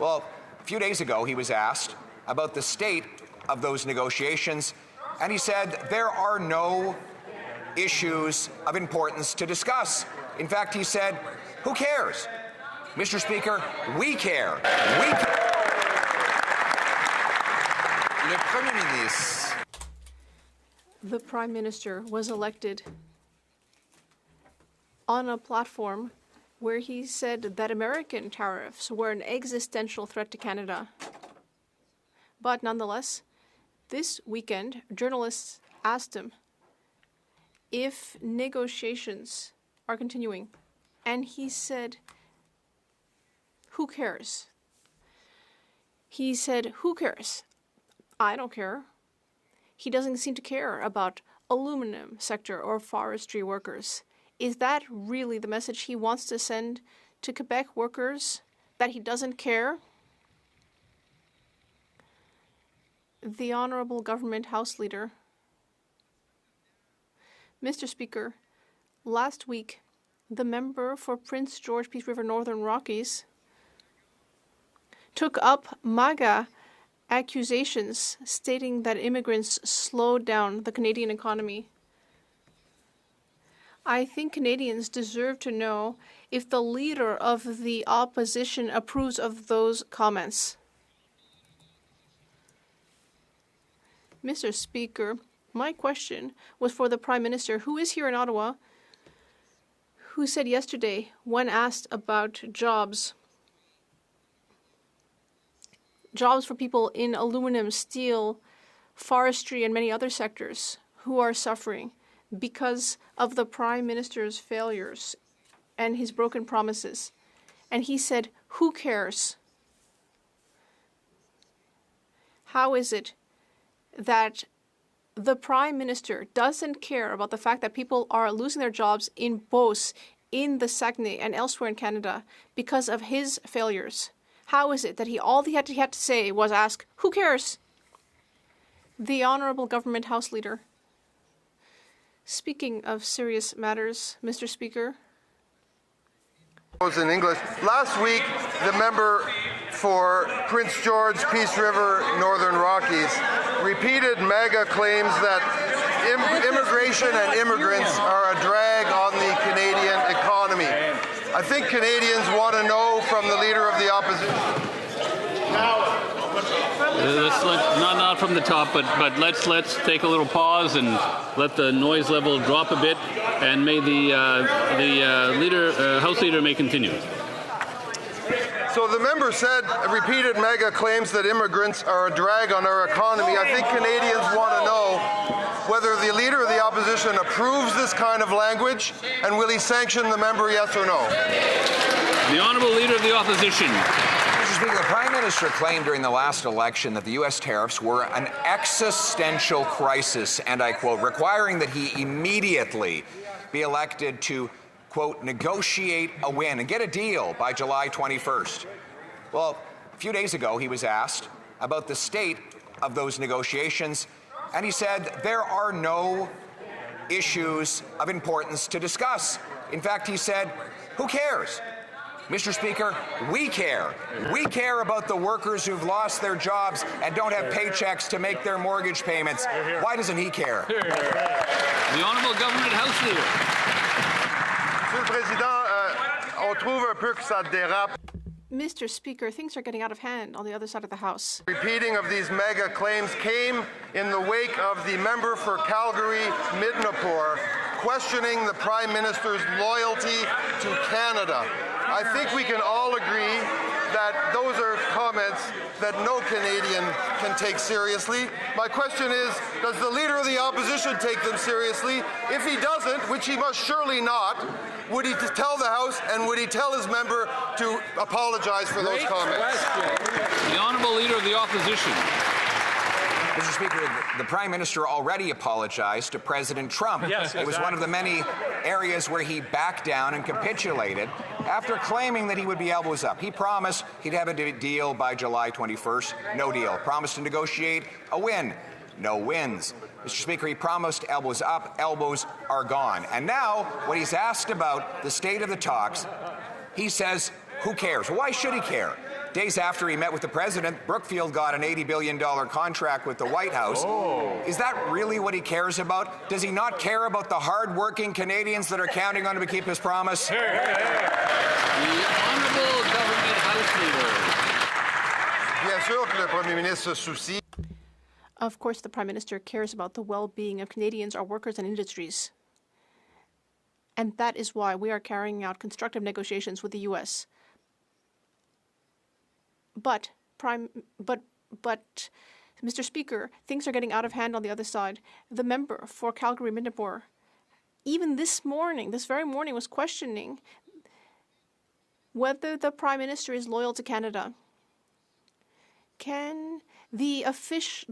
Well, a few days ago, he was asked about the state of those negotiations, and he said there are no issues of importance to discuss. In fact, he said, who cares? Mr. Speaker, we care. We care. Le Premier ministre. The Prime Minister was elected on a platform where he said that American tariffs were an existential threat to Canada. But nonetheless, this weekend, journalists asked him if negotiations are continuing, and he said, who cares? He said, who cares? I don't care. He doesn't seem to care about aluminum sector or forestry workers. Is that really the message he wants to send to Quebec workers, that he doesn't care? The Honourable Government House Leader. Mr. Speaker, last week, the member for Prince George Peace River Northern Rockies took up MAGA accusations stating that immigrants slowed down the Canadian economy. I think Canadians deserve to know if the leader of the opposition approves of those comments. Mr. Speaker, my question was for the Prime Minister, who is here in Ottawa, who said yesterday, when asked about jobs for people in aluminum, steel, forestry, and many other sectors who are suffering because of the Prime Minister's failures and his broken promises. And he said, who cares? How is it that the Prime Minister doesn't care about the fact that people are losing their jobs in Beauce, in the Saguenay, and elsewhere in Canada because of his failures? How is it that all he had to say was ask, who cares? The Honourable Government House Leader. Speaking of serious matters, Mr. Speaker. In English. Last week, the member for Prince George, Peace River, Northern Rockies repeated MAGA claims that immigration and immigrants are a drag on the Canadian economy. I think Canadians want to know from the Leader of the Opposition. Not from the top, but let's take a little pause and let the noise level drop a bit, and may the House Leader may continue. So the member repeated MAGA claims that immigrants are a drag on our economy. I think Canadians want to know whether the Leader of the Opposition approves this kind of language, and will he sanction the member, yes or no? The Honourable Leader of the Opposition. Mr. Speaker, the Prime Minister claimed during the last election that the U.S. tariffs were an existential crisis, and I quote, requiring that he immediately be elected to, quote, negotiate a win and get a deal by July 21st. Well, a few days ago, he was asked about the state of those negotiations, and he said there are no issues of importance to discuss. In fact, he said, who cares? Mr. Speaker, we care. We care about the workers who've lost their jobs and don't have paychecks to make their mortgage payments. Why doesn't he care? The Honourable Government House Leader. Monsieur le Président, on trouve un peu que ça dérape. Mr. Speaker, things are getting out of hand on the other side of the House. Repeating of these MAGA claims came in the wake of the member for Calgary Midnapore questioning the Prime Minister's loyalty to Canada. I think we can all agree that those are comments that no Canadian can take seriously. My question is, does the Leader of the Opposition take them seriously? If he doesn't, which he must surely not, would he tell the House and would he tell his member to apologize for those comments? The Honourable Leader of the Opposition. Mr. Speaker, the Prime Minister already apologized to President Trump. Yes, It was one of the many areas where he backed down and capitulated after claiming that he would be elbows up. He promised he'd have a deal by July 21st. No deal. Promised to negotiate a win. No wins. Mr. Speaker, he promised elbows up. Elbows are gone. And now, when he's asked about the state of the talks, he says, who cares? Why should he care? days after he met with the president, Brookfield got an $80 billion contract with the White House. Is that really what he cares about? Does he not care about the hard-working Canadians that are counting on him to keep his promise? The Honourable Government House Leader. Bien sûr que le Premier ministre se soucie. Of course, the Prime Minister cares about the well-being of Canadians, our workers and industries. And that is why we are carrying out constructive negotiations with the U.S. But, Mr. Speaker, things are getting out of hand on the other side. The member for Calgary-Midnapore, even this very morning, was questioning whether the Prime Minister is loyal to Canada. Can the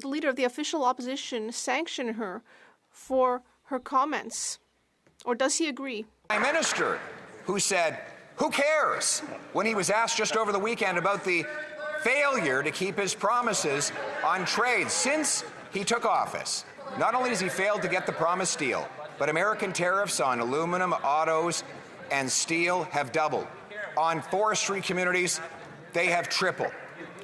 leader of the official opposition sanction her for her comments? Or does he agree? Prime Minister, who said, "Who cares?" when he was asked just over the weekend about the failure to keep his promises on trade since he took office. Not only has he failed to get the promised deal, but American tariffs on aluminum, autos, and steel have doubled. On forestry communities, they have tripled.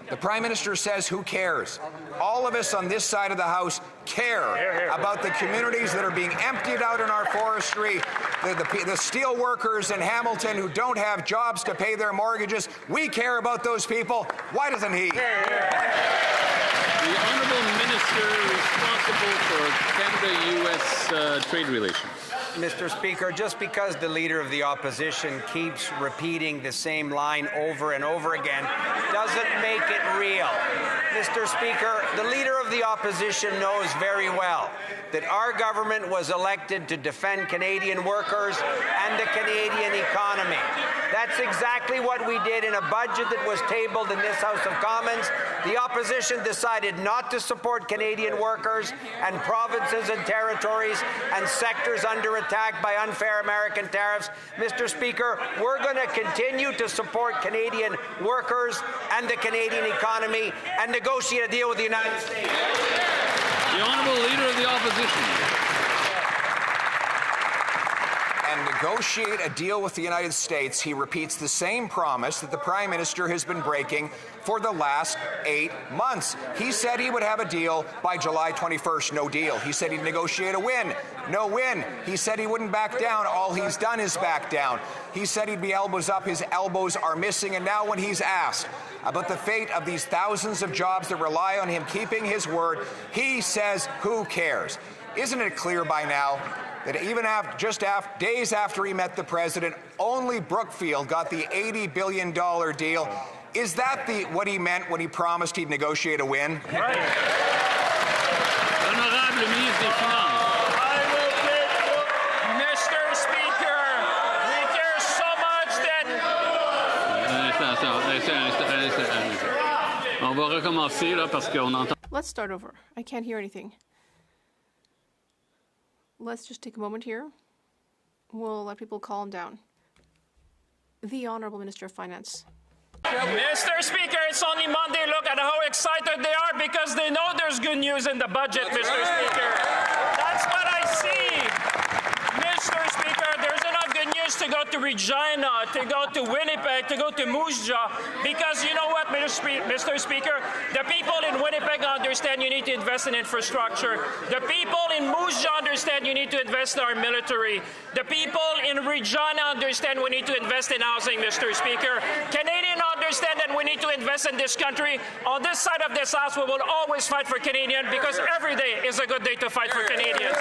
The Prime Minister says, who cares? All of us on this side of the House care about the communities that are being emptied out in our forestry, the steel workers in Hamilton who don't have jobs to pay their mortgages. We care about those people. Why doesn't he? The Honourable Minister responsible for Canada-U.S. trade relations. Mr. Speaker, just because the Leader of the Opposition keeps repeating the same line over and over again doesn't make it real. Mr. Speaker, the Leader of the Opposition knows very well that our government was elected to defend Canadian workers and the Canadian economy. That's exactly what we did in a budget that was tabled in this House of Commons. The opposition decided not to support Canadian workers and provinces and territories and sectors under attack by unfair American tariffs. Mr. Speaker, we're going to continue to support Canadian workers and the Canadian economy and negotiate a deal with the United States. The Honourable Leader of the Opposition. And negotiate a deal with the United States, he repeats the same promise that the Prime Minister has been breaking for the last 8 months. He said he would have a deal by July 21st, no deal. He said he'd negotiate a win, no win. He said he wouldn't back down. All he's done is back down. He said he'd be elbows up. His elbows are missing. And now when he's asked about the fate of these thousands of jobs that rely on him keeping his word, he says, who cares? Isn't it clear by now that even days after he met the president, only Brookfield got the $80 billion deal? Is that what he meant when he promised he'd negotiate a win? Right. Honorable Ministre des Finances. Mr. Speaker, we care so much that... On va recommencer là parce qu'on entend. Let's start over. I can't hear anything. Let's just take a moment here. We'll let people calm down. The Honourable Minister of Finance. Mr. Speaker, it's only Monday. Look at how excited they are because they know there's good news in the budget, Mr. Speaker. That's what I see. Mr. Speaker, there's enough good news to go to Regina, to go to Winnipeg, to go to Moose Jaw, because you know what, Mr. Speaker? The people in Winnipeg understand you need to invest in infrastructure. The people in Moose Jaw understand you need to invest in our military. The people in Regina understand we need to invest in housing, Mr. Speaker. Canadians understand that we need to invest in this country. On this side of this house, we will always fight for Canadians because every day is a good day to fight for Canadians.